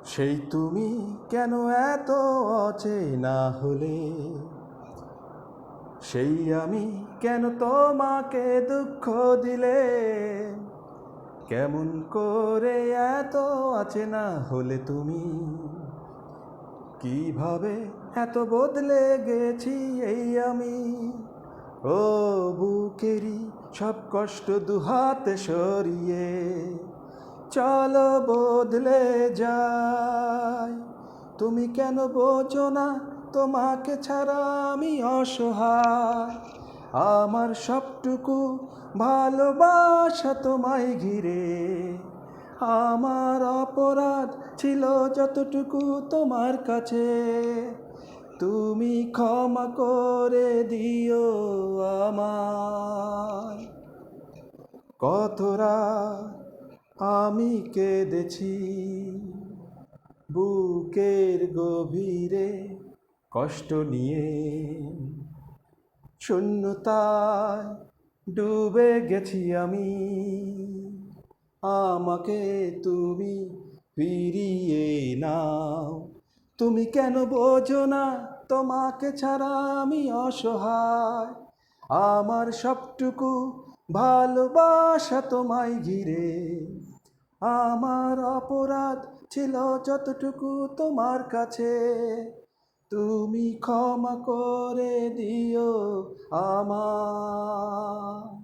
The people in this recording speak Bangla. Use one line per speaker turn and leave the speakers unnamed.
সেই তুমি কেন এত অচেনা হলে, সেই আমি কেন তোমাকে দুঃখ দিলে, কেমন করে এত অচেনা হলে তুমি, কিভাবে এত বদলে গেছি এই আমি। ও বুকেরই সব কষ্ট দুহাতে সরিয়ে চলো বদলে যাই। তুমি কেন বোঝো না তোমাকে ছাড়া আমি অসহায়। আমার সবটুকু ভালোবাসা তোমায় ঘিরে, আমার অপরাধ ছিল যতটুকু তোমার কাছে। তুমি ক্ষমা করে দিও আমায়। কত রাত আমি কেঁদেছি বুকের গভীরে কষ্ট নিয়ে, শূন্যতায় ডুবে গেছি আমি। আমাকে তুমি ফিরিয়ে নাও। তুমি কেন বোঝো না তোমাকে ছাড়া আমি অসহায়। আমার সবটুকু ভালোবাসা তোমায় ঘিরে, আমার অপরাধ ছিল যতটুকু তোমার কাছে। তুমি ক্ষমা করে দিও আমায়।